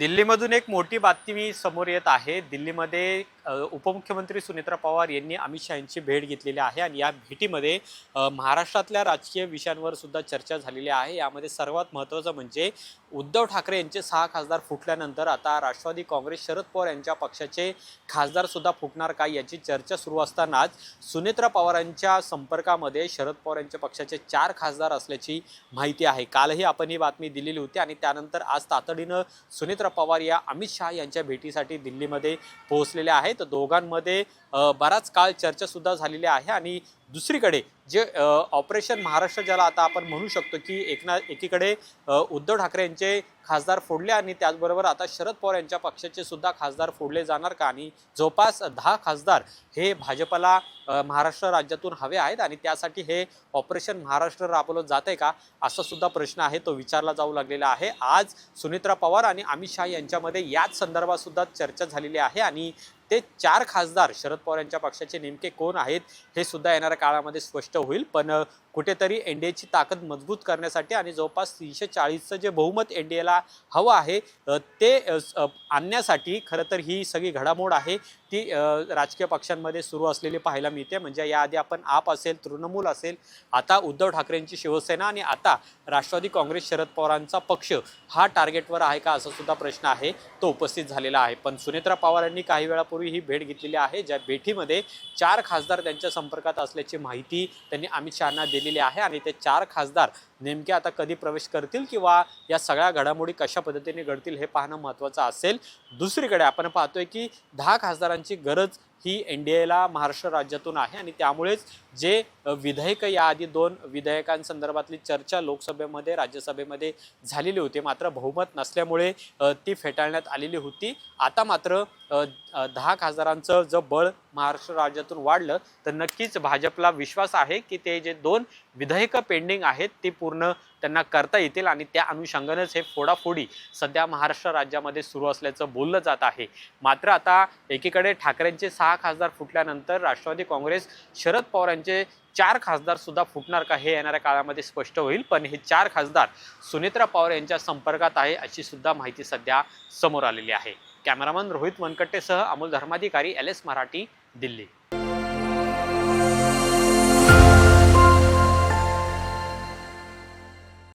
दिल्लीमधून एक मोठी बातमी समोर येत आहे. दिल्लीमध्ये उपमुख्यमंत्री सुनेत्रा पवार यांनी अमित शाह यांची भेट घेतलेली आहे आणि या भेटीमध्ये महाराष्ट्रातल्या राजकीय विषयांवर सुद्धा चर्चा झालेली आहे. यामध्ये सर्वात महत्त्वाचं म्हणजे उद्धव ठाकरे यांचे 6 खासदार फुटल्यानंतर आता राष्ट्रवादी काँग्रेस शरद पवार यांच्या पक्षाचे खासदार सुद्धा फुटणार का याची चर्चा सुरू असतानाच सुनेत्रा पवारांच्या संपर्कामध्ये शरद पवार यांच्या पक्षाचे 4 खासदार असल्याची माहिती आहे. कालही आपण ही बातमी दिलेली होती आणि त्यानंतर आज तातडीनं सुनेत्रा पवार या अमित शाह यांच्या भेटीसाठी दिल्लीमध्ये पोहोचलेले आहेत. दोघांमध्ये बराच काळ चर्चा सुद्धा झालेली आहे आणि दुसरीकडे जे ऑपरेशन महाराष्ट्र ज्याला आता आपण म्हणू शकतो की एकीकडे उद्धव ठाकरे यांचे खासदार फोडले आणि त्याचबरोबर आता शरद पवार यांच्या पक्षाचे सुद्धा खासदार फोडले जाणार का आणि जवळपास 10 खासदार हे भाजपला महाराष्ट्र राज्यातून हवे आहेत आणि त्यासाठी हे ऑपरेशन महाराष्ट्र राबवलं जाते का असा सुद्धा प्रश्न आहे तो विचारला जाऊ लागलेला आहे. आज सुनेत्रा पवार आणि अमित शाह यांच्यामध्ये याच संदर्भात सुद्धा चर्चा झालेली आहे आणि ते 4 खासदार शरद पवार यांच्या पक्षाचे नेमके कोण आहेत हे सुद्धा येणाऱ्या काळामध्ये स्पष्ट होईल. पण कुठेतरी एनडीएची ताकद मजबूत करण्यासाठी आणि जवळपास 340चं जे बहुमत एनडीएला हवं आहे ते आणण्यासाठी खरं तर ही सगळी घडामोड आहे ती राजकीय पक्षांमध्ये सुरू असलेली पाहायला मिळते. म्हणजे याआधी आपण आप असेल, तृणमूल असेल, आता उद्धव ठाकरेंची शिवसेना आणि आता राष्ट्रवादी काँग्रेस शरद पवारांचा पक्ष हा टार्गेटवर आहे का असा सुद्धा प्रश्न आहे तो उपस्थित झालेला आहे. पण सुनेत्रा पवार यांनी काही वेळापूर्वी ही भेट घेतलेली आहे ज्या भेटीमध्ये 4 खासदार त्यांच्या संपर्कात असल्याची माहिती त्यांनी अमित शहांना दिलेली आहे आणि ते 4 खासदार नेमके आता कधी प्रवेश करतील किंवा या सगळ्या घडामोडी कशा पद्धतीने घडतील हे पाहणं महत्त्वाचं असेल. दुसरीकडे आपण पाहतोय की 10 खासदारांची गरज ही एनडीएला महाराष्ट्र राज्यातून आहे आणि त्यामुळेच जे विधेयक याआधी 2 विधेयकांसंदर्भातली चर्चा लोकसभेमध्ये राज्यसभेमध्ये झालेली होती मात्र बहुमत नसल्यामुळे ती फेटाळण्यात आलेली होती. आता मात्र 10 खासदारांचं जर बळ महाराष्ट्र राज्यातून वाढलं तर नक्कीच भाजपला विश्वास आहे की ते जे 2 विधेयकं पेंडिंग आहेत ती पूर्ण त्यांना करता येतील आणि त्या अनुषंगानेच हे फोडाफोडी सध्या महाराष्ट्र राज्यामध्ये सुरू असल्याचं बोललं जात आहे. मात्र आता एकीकडे ठाकरेंचे 6 खासदार फुटल्यानंतर राष्ट्रवादी काँग्रेस शरद पवार यांचे 4 खासदार सुद्धा फुटणार का हे येणाऱ्या काळामध्ये स्पष्ट होईल. पण हे 4 खासदार सुनेत्रा पवार यांच्या संपर्कात आहे अशी सुद्धा माहिती सध्या समोर आलेली आहे. कॅमेरामन रोहित वनकट्टेसह अमोल धर्माधिकारी, LS मराठी, दिल्ली.